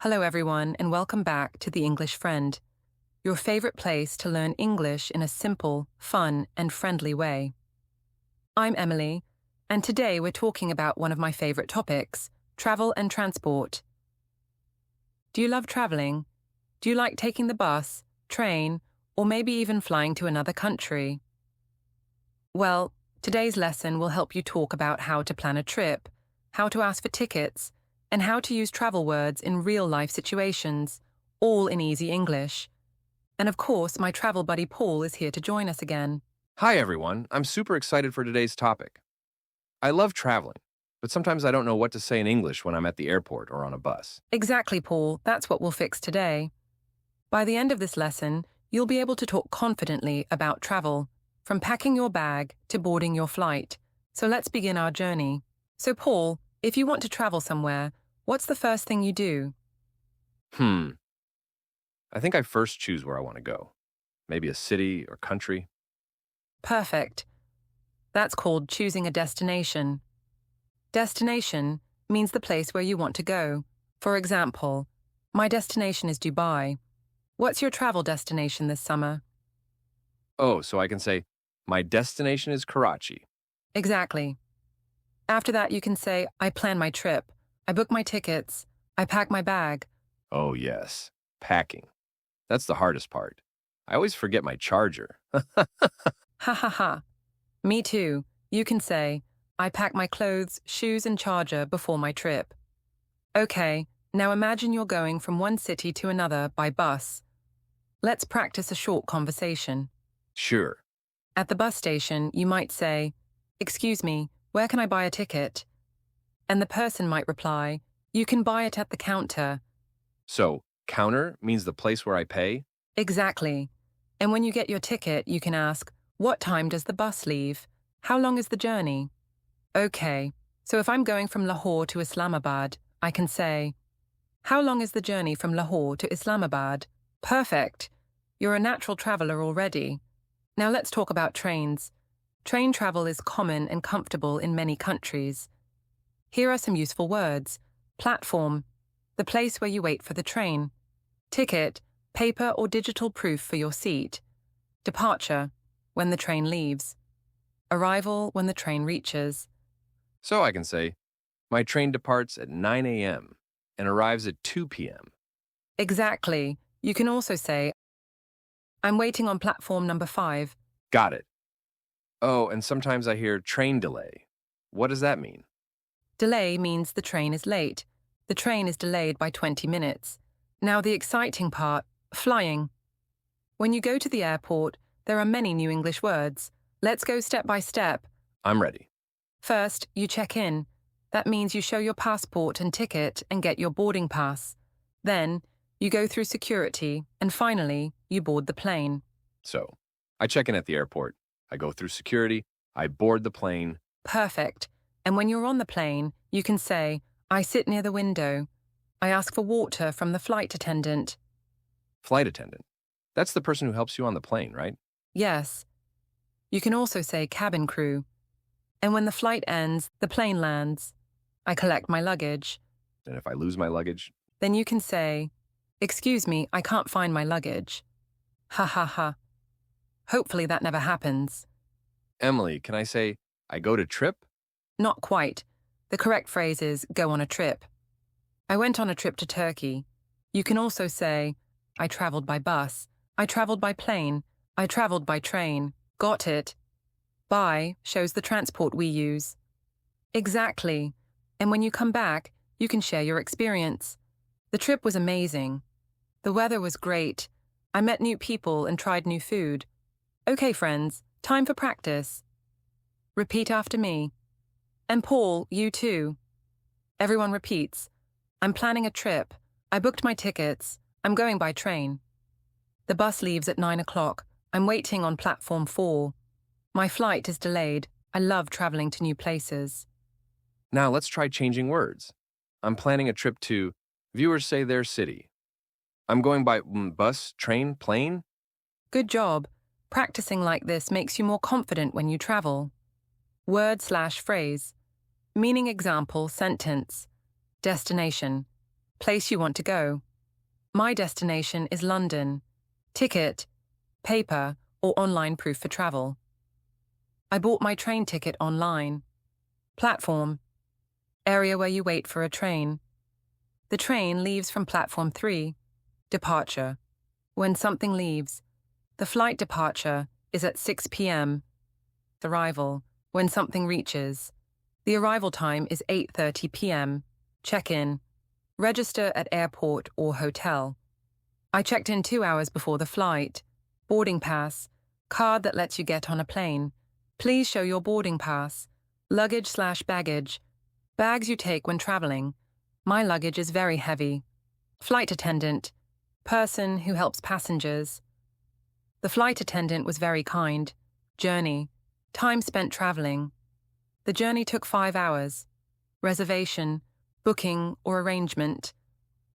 Hello, everyone, and welcome back to The English Friend, your favorite place to learn English in a simple, fun, and friendly way. I'm Emily, and today we're talking about one of my favorite topics, travel and transport. Do you love traveling? Do you like taking the bus, train, or maybe even flying to another country? Well, today's lesson will help you talk about how to plan a trip, how to ask for tickets, and how to use travel words in real-life situations, all in easy English. And of course, my travel buddy Paul is here to join us again. Hi, everyone. I'm super excited for today's topic. I love traveling, but sometimes I don't know what to say in English when I'm at the airport or on a bus. Exactly, Paul. That's what we'll fix today. By the end of this lesson, you'll be able to talk confidently about travel, from packing your bag to boarding your flight. So let's begin our journey. So, Paul, if you want to travel somewhere, what's the first thing you do? I think I first choose where I want to go. Maybe a city or country. Perfect. That's called choosing a destination. Destination means the place where you want to go. For example, my destination is Dubai. What's your travel destination this summer? Oh, so I can say, my destination is Karachi. Exactly. After that, you can say, I plan my trip. I book my tickets. I pack my bag. Oh, yes, packing. That's the hardest part. I always forget my charger. Ha ha ha. Me too. You can say, I pack my clothes, shoes, and charger before my trip. Okay, now imagine you're going from one city to another by bus. Let's practice a short conversation. Sure. At the bus station, you might say, Excuse me, where can I buy a ticket? And the person might reply, You can buy it at the counter. So, counter means the place where I pay? Exactly. And when you get your ticket, you can ask, What time does the bus leave? How long is the journey? Okay, so if I'm going from Lahore to Islamabad, I can say, How long is the journey from Lahore to Islamabad? Perfect. You're a natural traveler already. Now let's talk about trains. Train travel is common and comfortable in many countries. Here are some useful words. Platform, the place where you wait for the train. Ticket, paper or digital proof for your seat. Departure, when the train leaves. Arrival, when the train reaches. So I can say, my train departs at 9 a.m. and arrives at 2 p.m. Exactly. You can also say, I'm waiting on platform number 5. Got it. Oh, and sometimes I hear train delay. What does that mean? Delay means the train is late. The train is delayed by 20 minutes. Now the exciting part, flying. When you go to the airport, there are many new English words. Let's go step by step. I'm ready. First, you check in. That means you show your passport and ticket and get your boarding pass. Then, you go through security, and finally, you board the plane. So, I check in at the airport. I go through security. I board the plane. Perfect. And when you're on the plane, you can say, I sit near the window. I ask for water from the flight attendant. Flight attendant. That's the person who helps you on the plane, right? Yes. You can also say cabin crew. And when the flight ends, the plane lands. I collect my luggage. And if I lose my luggage? Then you can say, Excuse me, I can't find my luggage. Ha ha ha. Hopefully that never happens. Emily, can I say, I go to trip? Not quite. The correct phrase is go on a trip. I went on a trip to Turkey. You can also say, I traveled by bus. I traveled by plane. I traveled by train. Got it. By shows the transport we use. Exactly. And when you come back, you can share your experience. The trip was amazing. The weather was great. I met new people and tried new food. Okay, friends, time for practice. Repeat after me. And Paul, you too. Everyone repeats. I'm planning a trip. I booked my tickets. I'm going by train. The bus leaves at 9 o'clock. I'm waiting on platform 4. My flight is delayed. I love traveling to new places. Now let's try changing words. I'm planning a trip to, viewers say their city. I'm going by bus, train, plane. Good job. Practicing like this makes you more confident when you travel. Word/phrase. Meaning example, sentence. Destination. place you want to go. My destination is London. Ticket, paper, or online proof for travel. I bought my train ticket online. Platform, area where you wait for a train. The train leaves from platform 3. Departure, when something leaves. The flight departure is at 6 p.m. Arrival, when something reaches. The arrival time is 8:30 p.m. Check-in, register at airport or hotel. I checked in 2 hours before the flight. Boarding pass, card that lets you get on a plane. Please show your boarding pass. Luggage/baggage, bags you take when traveling. My luggage is very heavy. Flight attendant, person who helps passengers. The flight attendant was very kind. Journey, time spent traveling. The journey took 5 hours. Reservation, booking or arrangement.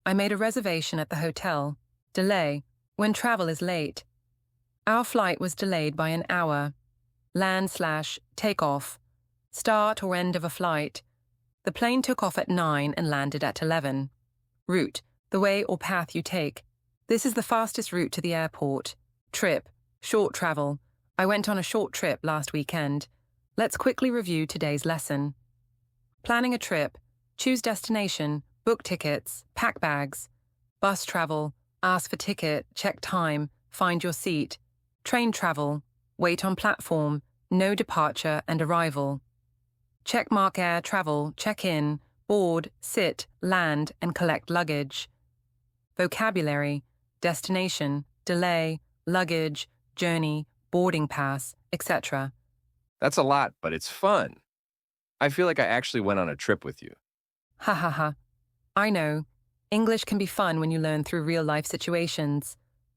I made a reservation at the hotel. Delay, when travel is late. Our flight was delayed by an hour. Land/takeoff, start or end of a flight. The plane took off at 9 and landed at 11. Route, the way or path you take. This is the fastest route to the airport. Trip, short travel. I went on a short trip last weekend. Let's quickly review today's lesson. Planning a trip, choose destination, book tickets, pack bags. Bus travel, ask for ticket, check time, find your seat. Train travel, wait on platform, know departure and arrival. Checkmark air travel, check in, board, sit, land, and collect luggage. Vocabulary, destination, delay, luggage, journey, boarding pass, etc. That's a lot, but it's fun. I feel like I actually went on a trip with you. Ha ha ha. I know. English can be fun when you learn through real-life situations.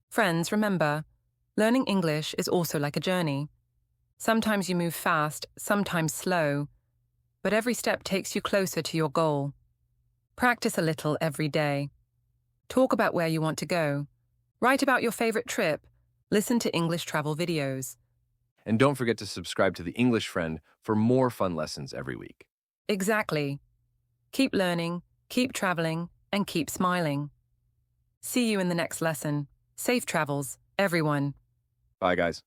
Friends, remember, learning English is also like a journey. Sometimes you move fast, sometimes slow, but every step takes you closer to your goal. Practice a little every day. Talk about where you want to go. Write about your favorite trip. Listen to English travel videos. And don't forget to subscribe to The English Friend for more fun lessons every week. Exactly. Keep learning, keep traveling, and keep smiling. See you in the next lesson. Safe travels, everyone. Bye, guys.